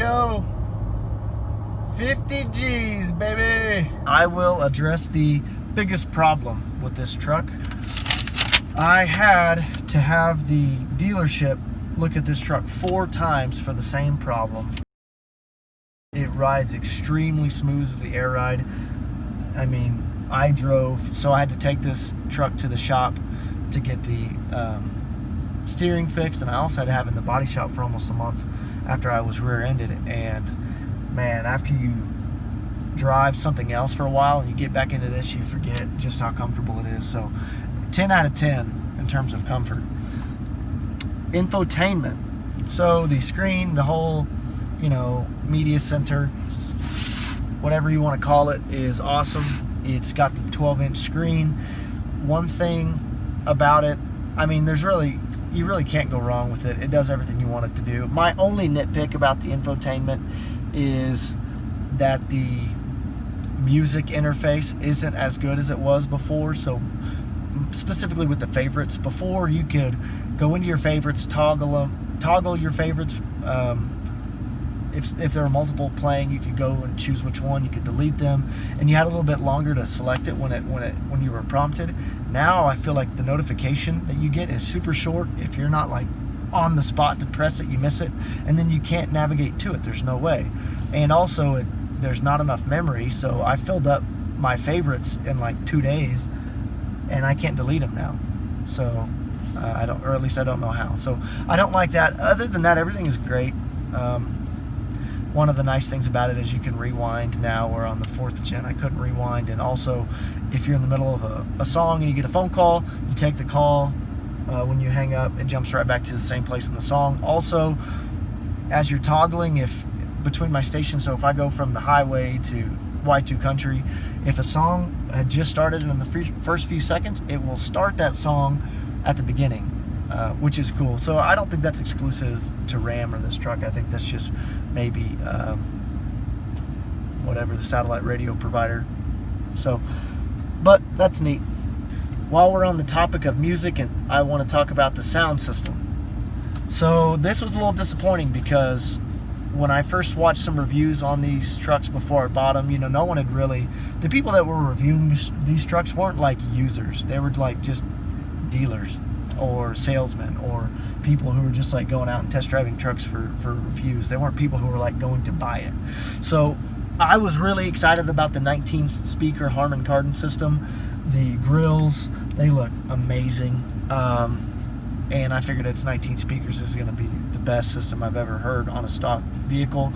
go. 50 G's, baby. I will address the biggest problem with this truck. I had to have the dealership look at this truck 4 times for the same problem. It rides extremely smooth with the air ride. I mean, I drove, so I had to take this truck to the shop to get the steering fixed, and I also had to have it in the body shop for almost a month after I was rear-ended. And man, after you drive something else for a while and you get back into this, you forget just how comfortable it is. So 10 out of 10 in terms of comfort. Infotainment. So the screen, the whole, media center, whatever you want to call it, is awesome. It's got the 12-inch screen. One thing about it, I mean, you really can't go wrong with it. It does everything you want it to do. My only nitpick about the infotainment is that the music interface isn't as good as it was before. So specifically with the favorites, before you could go into your favorites, toggle your favorites. If there were multiple playing, you could go and choose which one. You could delete them, and you had a little bit longer to select it when you were prompted. Now I feel like the notification that you get is super short. If you're not like on the spot to press it, you miss it, and then you can't navigate to it. There's no way. And also, there's not enough memory. So I filled up my favorites in like 2 days, and I can't delete them now. So I don't, or at least I don't know how. So I don't like that. Other than that, everything is great. One of the nice things about it is you can rewind now, where on the 4th gen I couldn't rewind. And also, if you're in the middle of a song and you get a phone call, you take the call. When you hang up, it jumps right back to the same place in the song. Also, as you're toggling, if between my stations, so if I go from the highway to Y2 Country, if a song had just started and in the first few seconds, it will start that song at the beginning. Which is cool. So I don't think that's exclusive to Ram or this truck. I think that's just maybe whatever the satellite radio provider. So, but that's neat. While we're on the topic of music, and I want to talk about the sound system. So this was a little disappointing because when I first watched some reviews on these trucks before I bought them, no one had really, the people that were reviewing these trucks weren't like users. They were like just dealers or salesmen or people who were just like going out and test driving trucks for reviews. They weren't people who were like going to buy it. So I was really excited about the 19 speaker Harman Kardon system. The grills, they look amazing. And I figured it's 19 speakers. This is going to be the best system I've ever heard on a stock vehicle.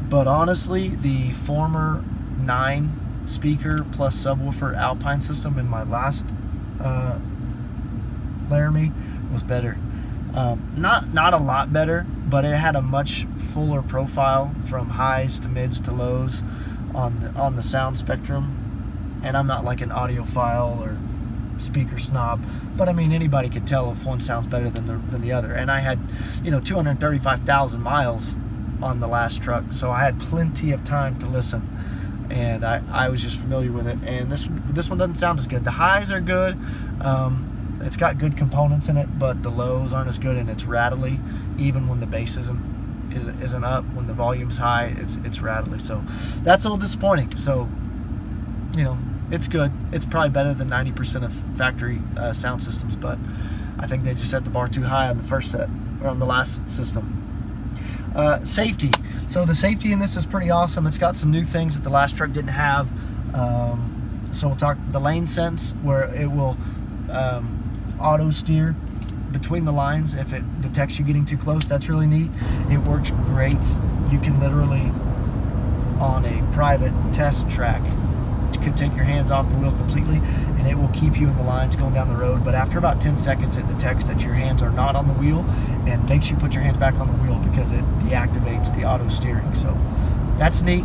But honestly, the former 9 speaker plus subwoofer Alpine system in my last Laramie was better. Not a lot better, but it had a much fuller profile from highs to mids to lows on the sound spectrum. And I'm not like an audiophile or speaker snob, but I mean, anybody could tell if one sounds better than the other. And I had 235,000 miles on the last truck, so I had plenty of time to listen, and I was just familiar with it. And this one doesn't sound as good. The highs are good. It's got good components in it, but the lows aren't as good, and it's rattly. Even when the bass isn't up, when the volume's high, it's rattly. So that's a little disappointing. So it's good. It's probably better than 90% of factory sound systems, but I think they just set the bar too high on the first set, or on the last system. Safety. So the safety in this is pretty awesome. It's got some new things that the last truck didn't have. So we'll talk the lane sense, where it will auto steer between the lines if it detects you getting too close. That's really neat. It works great. You can literally, on a private test track, could take your hands off the wheel completely, and it will keep you in the lines going down the road. But after about 10 seconds, it detects that your hands are not on the wheel and makes you put your hands back on the wheel because it deactivates the auto steering. So that's neat.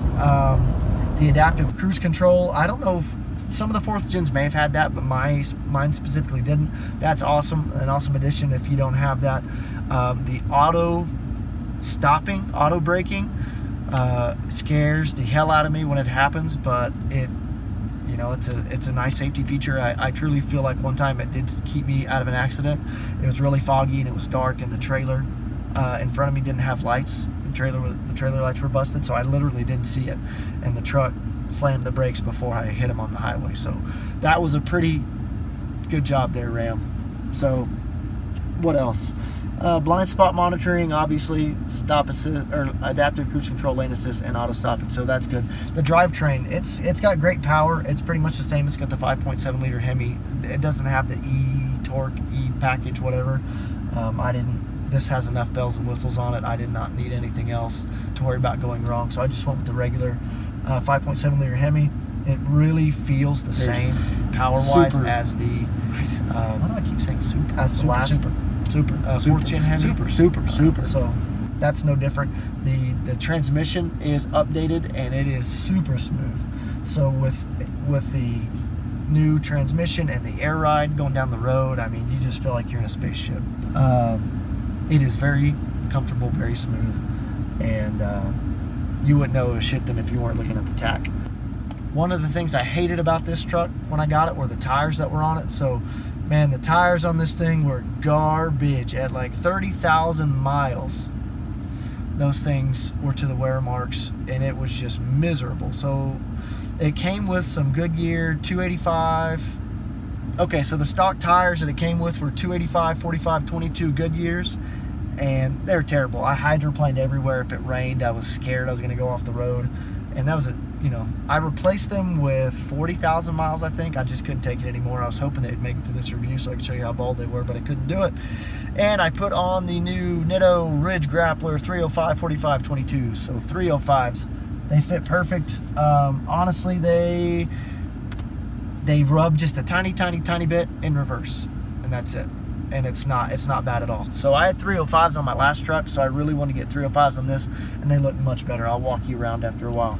The adaptive cruise control, I don't know if some of the 4th gens may have had that, but mine specifically didn't. That's awesome, an awesome addition if you don't have that. The auto stopping, auto braking, scares the hell out of me when it happens, but it's a nice safety feature. I truly feel like one time it did keep me out of an accident. It was really foggy and it was dark in the trailer, in front of me didn't have lights. The trailer lights were busted, so I literally didn't see it, and the truck slammed the brakes before I hit him on the highway. So that was a pretty good job there, Ram. So what else? Blind spot monitoring, obviously, stop assist or adaptive cruise control, lane assist, and auto stopping. So that's good. The drivetrain, it's got great power. It's pretty much the same. It's got the 5.7 liter Hemi. It doesn't have the e-torque, e-package, whatever. This has enough bells and whistles on it. I did not need anything else to worry about going wrong. So I just went with the regular 5.7 liter Hemi. It really feels the same power-wise as the. Why do I keep saying super? As the last. Super. Fourth gen Hemi. Super. So that's no different. The transmission is updated and it is super smooth. So with the new transmission and the air ride going down the road, I mean, you just feel like you're in a spaceship. It is very comfortable, very smooth, and you wouldn't know it was shifting if you weren't looking at the tack. One of the things I hated about this truck when I got it were the tires that were on it. So, man, the tires on this thing were garbage. At like 30,000 miles, those things were to the wear marks, and it was just miserable. So it came with some Goodyear 285. Okay, so the stock tires that it came with were 285, 45, 22 Goodyears, and they're terrible. I hydroplaned everywhere. If it rained, I was scared I was going to go off the road, and that was it. You know, I replaced them with 40,000 miles, I think. I just couldn't take it anymore. I was hoping they'd make it to this review so I could show you how bald they were, but I couldn't do it. And I put on the new Nitto Ridge Grappler 305, 45, 22s. So 305s. They fit perfect. Honestly, they rub just a tiny bit in reverse, and that's it. And it's not bad at all. So I had 305s on my last truck, so I really want to get 305s on this, and they look much better. I'll walk you around after a while.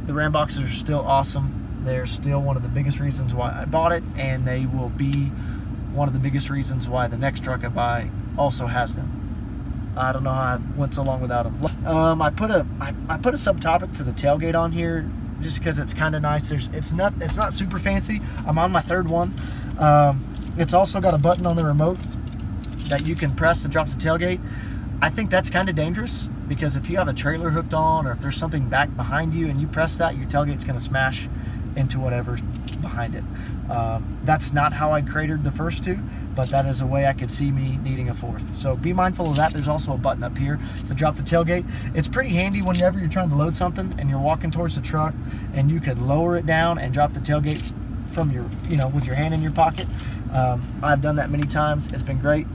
The Ram boxes are still awesome. They're still one of the biggest reasons why I bought it, and they will be one of the biggest reasons why the next truck I buy also has them. I don't know how I went so long without them. I put a subtopic for the tailgate on here just because it's kind of nice. It's not super fancy. I'm on my third one. It's also got a button on the remote that you can press to drop the tailgate. I think that's kind of dangerous because if you have a trailer hooked on or if there's something back behind you and you press that, your tailgate's going to smash into whatever's behind it. That's not how I cratered the first two, but that is a way I could see me needing a fourth. So be mindful of that. There's also a button up here to drop the tailgate. It's pretty handy whenever you're trying to load something and you're walking towards the truck, and you could lower it down and drop the tailgate from your, with your hand in your pocket. I've done that many times. It's been great.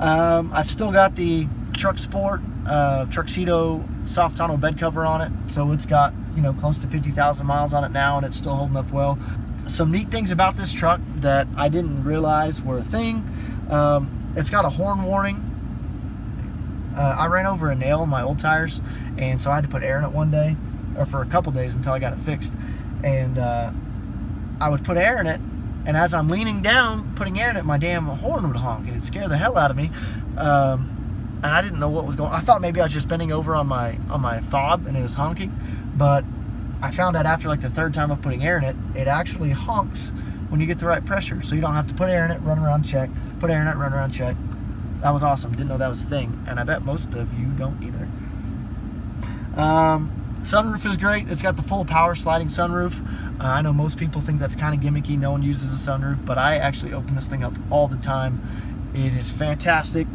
I've still got the Truck Sport Truxedo soft tonneau bed cover on it, so it's got close to 50,000 miles on it now, and it's still holding up well. Some neat things about this truck that I didn't realize were a thing. It's got a horn warning. I ran over a nail in my old tires, and so I had to put air in it one day, or for a couple days until I got it fixed. And I would put air in it, and as I'm leaning down putting air in it, my damn horn would honk, and it'd scare the hell out of me. And I didn't know what was going on. I thought maybe I was just bending over on my fob and it was honking, but I found out after like the third time of putting air in it, it actually honks when you get the right pressure. So you don't have to put air in it, run around, check, put air in it, run around, check. That was awesome. Didn't know that was a thing, and I bet most of you don't either. Sunroof is great. It's got the full power sliding sunroof. I know most people think that's kind of gimmicky. No one uses a sunroof, but I actually open this thing up all the time. It is fantastic.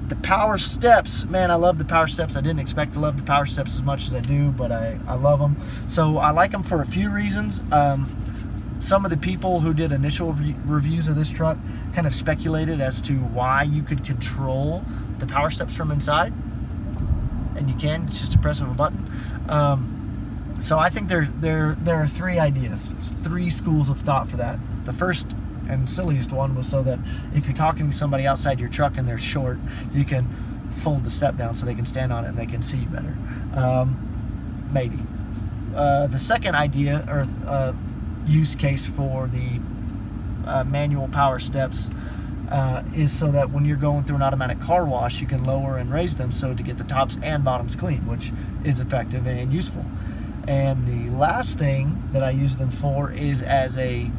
The power steps, man, I love the power steps. I didn't expect to love the power steps as much as I do, but I love them. So I like them for a few reasons. Some of the people who did initial reviews of this truck kind of speculated as to why you could control the power steps from inside, and you can. It's just a press of a button. So I think there are three ideas, three schools of thought for that. The first and silliest one was so that if you're talking to somebody outside your truck and they're short, you can fold the step down so they can stand on it and they can see you better. Maybe. The second idea or use case for the manual power steps is so that when you're going through an automatic car wash, you can lower and raise them so to get the tops and bottoms clean, which is effective and useful. And the last thing that I use them for is as a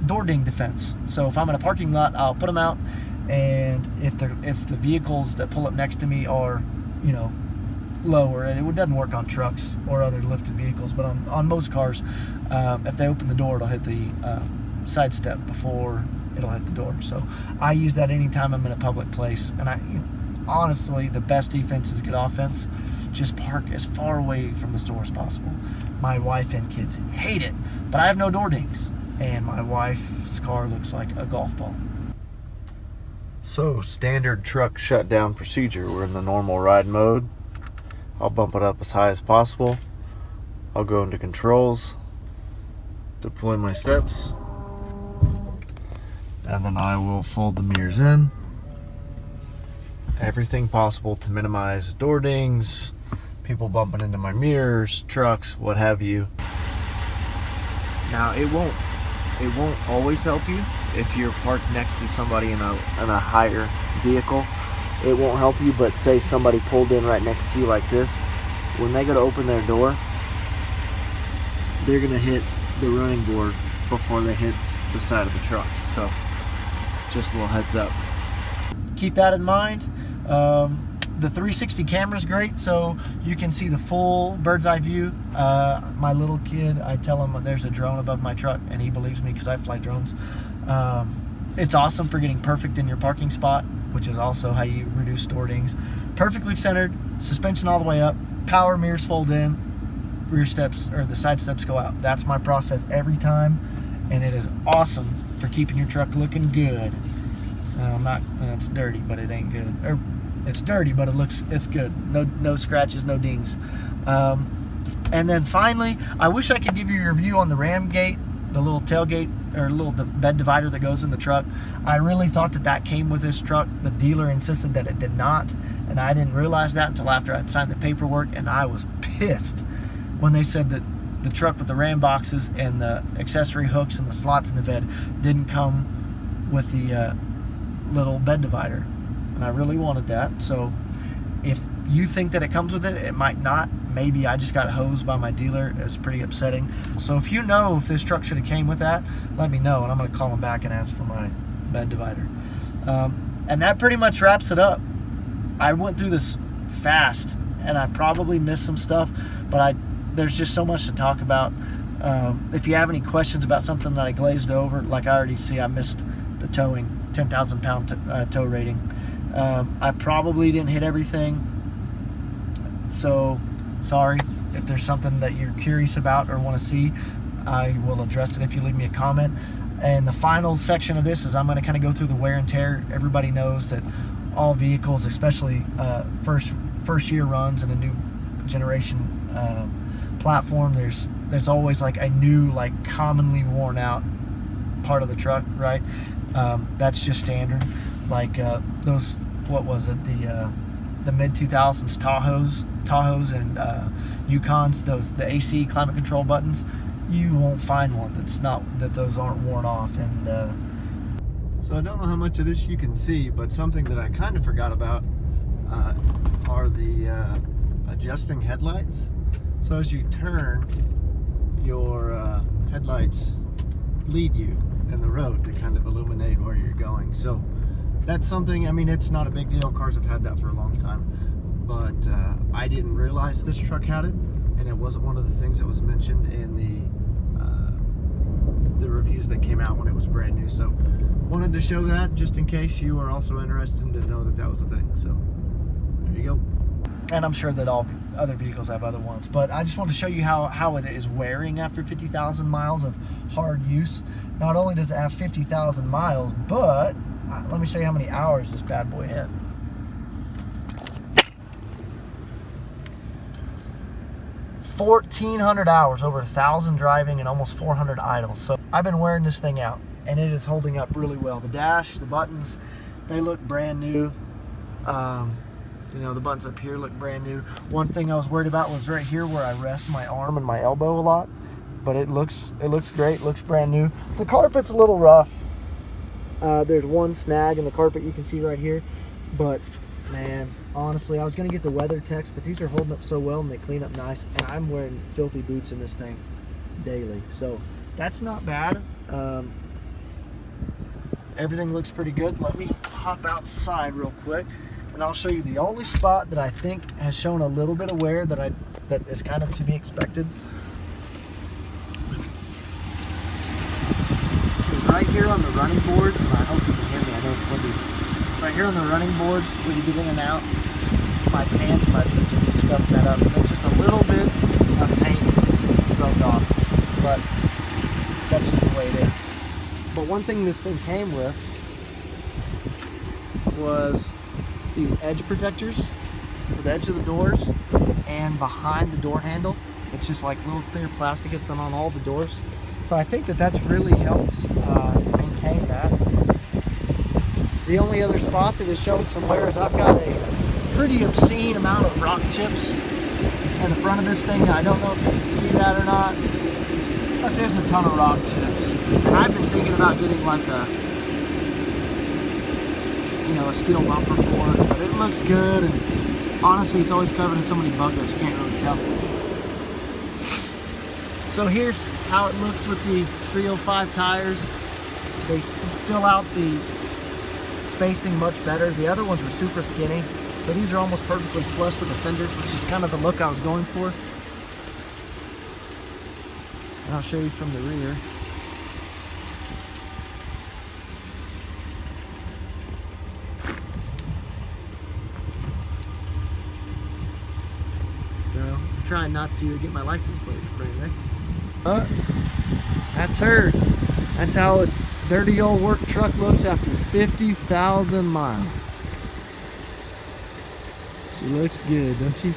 door ding defense. So if I'm in a parking lot, I'll put them out, and if the vehicles that pull up next to me are, you know, lower, and it doesn't work on trucks or other lifted vehicles, but on most cars, if they open the door, it'll hit the side step before it'll hit the door. So I use that anytime I'm in a public place. And honestly, the best defense is good offense. Just park as far away from the store as possible. My wife and kids hate it, but I have no door dings, and my wife's car looks like a golf ball. So, standard truck shutdown procedure. We're in the normal ride mode. I'll bump it up as high as possible. I'll go into controls, deploy my steps, and then I will fold the mirrors in. Everything possible to minimize door dings, people bumping into my mirrors, trucks, what have you. Now it won't always help you if you're parked next to somebody in a higher vehicle. It won't help you, but say somebody pulled in right next to you like this, when they go to open their door, they're gonna hit the running board before they hit the side of the truck. So just a little heads up. Keep that in mind. The 360 camera is great, so you can see the full bird's eye view. My little kid, I tell him there's a drone above my truck, and he believes me because I fly drones. It's awesome for getting perfect in your parking spot, which is also how you reduce door dings. Perfectly centered, suspension all the way up, power mirrors fold in, rear steps or the side steps go out. That's my process every time, and it is awesome for keeping your truck looking good. It's dirty, but it ain't good. Or it's dirty, but it's good. No scratches, no dings. And then finally, I wish I could give you a review on the ram gate, the little tailgate or little bed divider that goes in the truck. I really thought that came with this truck. The dealer insisted that it did not, and I didn't realize that until after I'd signed the paperwork, and I was pissed when they said that the truck with the ram boxes and the accessory hooks and the slots in the bed didn't come with the little bed divider, and I really wanted that. So if you think that it comes with it, it might not. Maybe I just got hosed by my dealer. It's pretty upsetting. So if you know if this truck should have came with that, let me know, and I'm going to call them back and ask for my bed divider. And that pretty much wraps it up. I went through this fast, and I probably missed some stuff, but there's just so much to talk about. If you have any questions about something that I glazed over, like I already see I missed the towing, 10,000 pound tow rating. I probably didn't hit everything, so sorry. If there's something that you're curious about or want to see, I will address it if you leave me a comment. And the final section of this is I'm going to kind of go through the wear and tear. Everybody knows that all vehicles, especially first year runs in a new generation platform, there's always like a new, like commonly worn out part of the truck, right? That's just standard. Like those, what was it, the mid 2000s Tahoes and Yukons, the AC climate control buttons, you won't find one that those aren't worn off. And so I don't know how much of this you can see, but something that I kind of forgot about are the adjusting headlights. So as you turn, your headlights lead you in the road to kind of illuminate where you're going. So that's something, I mean, it's not a big deal. Cars have had that for a long time, but I didn't realize this truck had it, and it wasn't one of the things that was mentioned in the reviews that came out when it was brand new. So wanted to show that just in case you are also interested to know that was a thing. So there you go. And I'm sure that all other vehicles have other ones, but I just want to show you how it is wearing after 50,000 miles of hard use. Not only does it have 50,000 miles, but let me show you how many hours this bad boy has. 1,400 hours, over 1,000 driving and almost 400 idle. So I've been wearing this thing out, and it is holding up really well. The dash, the buttons, they look brand new. You know, the buttons up here look brand new. One thing I was worried about was right here where I rest my arm and my elbow a lot, but it looks great, looks brand new. The carpet's a little rough. There's one snag in the carpet you can see right here, but man, honestly, I was gonna get the weather text, but these are holding up so well and they clean up nice, and I'm wearing filthy boots in this thing daily, so that's not bad. Everything looks pretty good. Let me hop outside real quick, and I'll show you the only spot that I think has shown a little bit of wear that is kind of to be expected. Right here on the running boards, and I hope you can hear me, I know it's windy. Right here on the running boards, where you get in and out, my pants and my boots are just scuffed that up. There's just a little bit of paint rubbed off, but that's just the way it is. But one thing this thing came with was these edge protectors for the edge of the doors and behind the door handle. It's just like little clear plastic. It's on all the doors. So I think that that's really helped maintain that. The only other spot that is showing some wear is I've got a pretty obscene amount of rock chips in the front of this thing. I don't know if you can see that or not, but there's a ton of rock chips. And I've been thinking about getting like a steel bumper for it, but it looks good, and honestly it's always covered in so many buckets you can't really tell. So here's how it looks with the 305 tires. They fill out the spacing much better. The other ones were super skinny, so these are almost perfectly flush with the fenders, which is kind of the look I was going for. And I'll show you from the rear. So I'm trying not to get my license plate in front of me. That's her. That's how a dirty old work truck looks after 50,000 miles. She looks good, don't she?